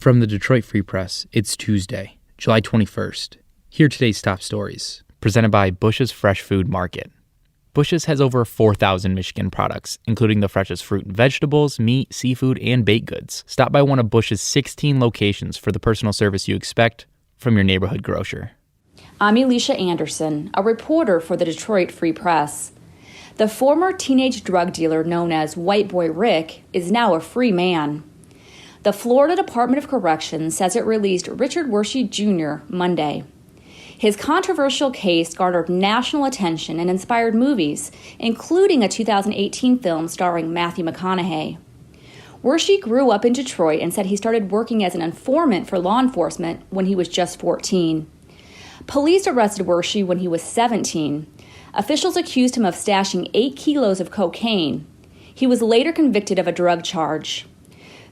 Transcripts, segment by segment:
From the Detroit Free Press, it's Tuesday, July 21st. Here are today's top stories, presented by Bush's Fresh Food Market. Bush's has over 4,000 Michigan products, including the freshest fruit and vegetables, meat, seafood, and baked goods. Stop by one of Bush's 16 locations for the personal service you expect from your neighborhood grocer. I'm Elisha Anderson, a reporter for the Detroit Free Press. The former teenage drug dealer known as White Boy Rick is now a free man. The Florida Department of Corrections says it released Richard Wershe Jr. Monday. His controversial case garnered national attention and inspired movies, including a 2018 film starring Matthew McConaughey. Wershe grew up in Detroit and said he started working as an informant for law enforcement when he was just 14. Police arrested Wershe when he was 17. Officials accused him of stashing 8 kilos of cocaine. He was later convicted of a drug charge.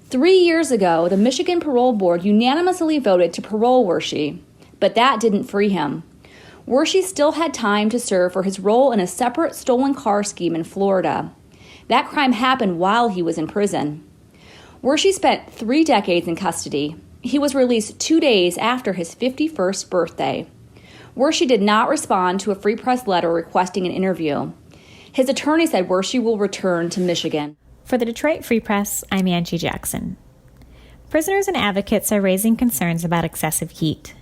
3 years ago, the Michigan Parole Board unanimously voted to parole Wershe, but that didn't free him. Wershe still had time to serve for his role in a separate stolen car scheme in Florida. That crime happened while he was in prison. Wershe spent 3 decades in custody. He was released 2 days after his 51st birthday. Wershe did not respond to a Free Press letter requesting an interview. His attorney said Wershe will return to Michigan. For the Detroit Free Press, I'm Angie Jackson. Prisoners and advocates are raising concerns about excessive heat.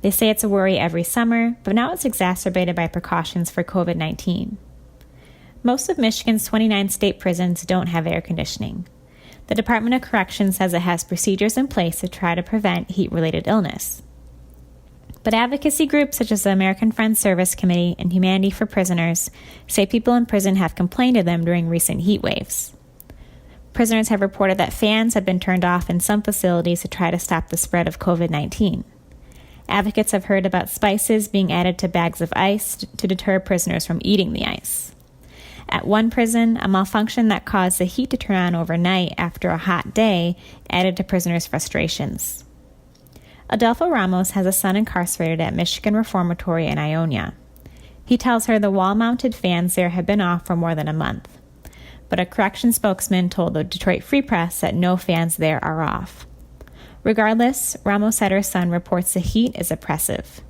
They say it's a worry every summer, but now it's exacerbated by precautions for COVID-19. Most of Michigan's 29 state prisons don't have air conditioning. The Department of Corrections says it has procedures in place to try to prevent heat-related illness. But advocacy groups such as the American Friends Service Committee and Humanity for Prisoners say people in prison have complained of them during recent heat waves. Prisoners have reported that fans have been turned off in some facilities to try to stop the spread of COVID-19. Advocates have heard about spices being added to bags of ice to deter prisoners from eating the ice. At one prison, a malfunction that caused the heat to turn on overnight after a hot day added to prisoners' frustrations. Adolfo Ramos has a son incarcerated at Michigan Reformatory in Ionia. He tells her the wall-mounted fans there have been off for more than a month. But a corrections spokesman told the Detroit Free Press that no fans there are off. Regardless, Ramos said her son reports the heat is oppressive.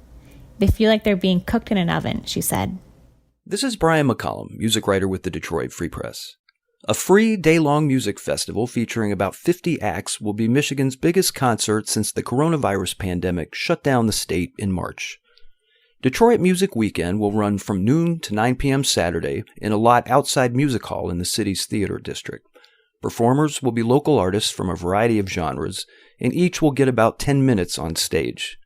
They feel like they're being cooked in an oven, she said. This is Brian McCollum, music writer with the Detroit Free Press. A free day-long music festival featuring about 50 acts will be Michigan's biggest concert since the coronavirus pandemic shut down the state in March. Detroit Music Weekend will run from noon to 9 p.m. Saturday in a lot outside Music Hall in the city's theater district. Performers will be local artists from a variety of genres, and each will get about 10 minutes on stage.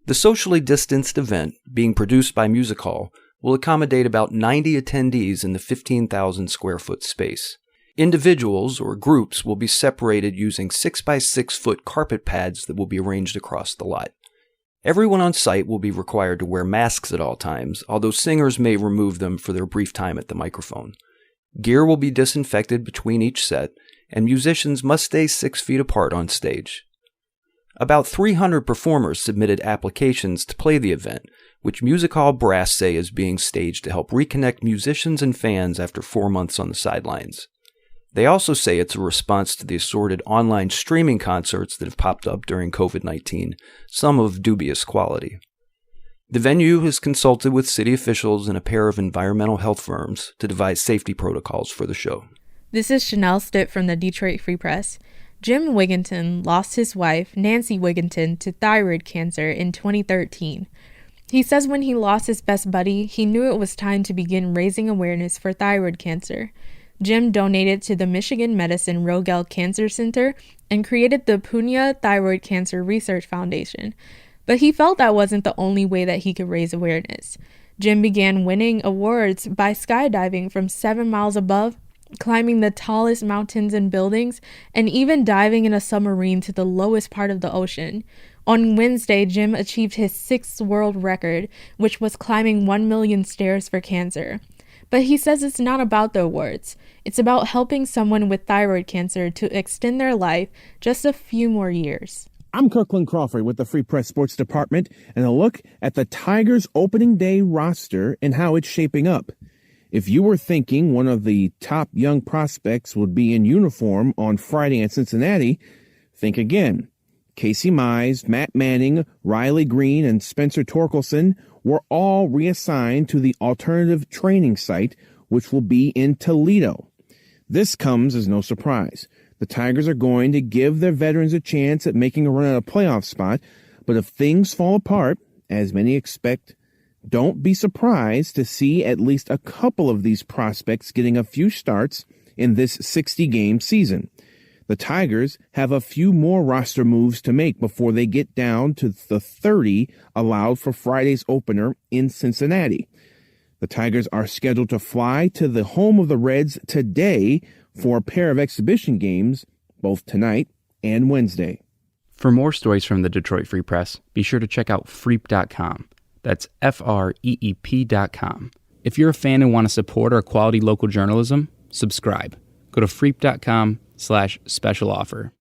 The socially distanced event, being produced by Music Hall, will accommodate about 90 attendees in the 15,000 square foot space. Individuals or groups will be separated using 6x6 foot carpet pads that will be arranged across the lot. Everyone on site will be required to wear masks at all times, although singers may remove them for their brief time at the microphone. Gear will be disinfected between each set, and musicians must stay 6 feet apart on stage. About 300 performers submitted applications to play the event, which Music Hall brass say is being staged to help reconnect musicians and fans after 4 months on the sidelines. They also say it's a response to the assorted online streaming concerts that have popped up during COVID-19, some of dubious quality. The venue has consulted with city officials and a pair of environmental health firms to devise safety protocols for the show. This is Chanel Stitt from the Detroit Free Press. Jim Wigginton lost his wife, Nancy Wigginton, to thyroid cancer in 2013. He says when he lost his best buddy, he knew it was time to begin raising awareness for thyroid cancer. Jim donated to the Michigan Medicine Rogel Cancer Center and created the Punya Thyroid Cancer Research Foundation. But he felt that wasn't the only way that he could raise awareness. Jim began winning awards by skydiving from 7 miles above, climbing the tallest mountains and buildings, and even diving in a submarine to the lowest part of the ocean. On Wednesday, Jim achieved his 6th world record, which was climbing 1 million stairs for cancer. But he says it's not about the awards. It's about helping someone with thyroid cancer to extend their life just a few more years. I'm Kirkland Crawford with the Free Press Sports Department, and a look at the Tigers' opening day roster and how it's shaping up. If you were thinking one of the top young prospects would be in uniform on Friday in Cincinnati, think again. Casey Mize, Matt Manning, Riley Green, and Spencer Torkelson were all reassigned to the alternative training site, which will be in Toledo. This comes as no surprise. The Tigers are going to give their veterans a chance at making a run at a playoff spot, but if things fall apart, as many expect, don't be surprised to see at least a couple of these prospects getting a few starts in this 60-game season. The Tigers have a few more roster moves to make before they get down to the 30 allowed for Friday's opener in Cincinnati. The Tigers are scheduled to fly to the home of the Reds today for a pair of exhibition games, both tonight and Wednesday. For more stories from the Detroit Free Press, be sure to check out freep.com. That's FREEP.com. If you're a fan and want to support our quality local journalism, subscribe. Go to freep.com/special offer.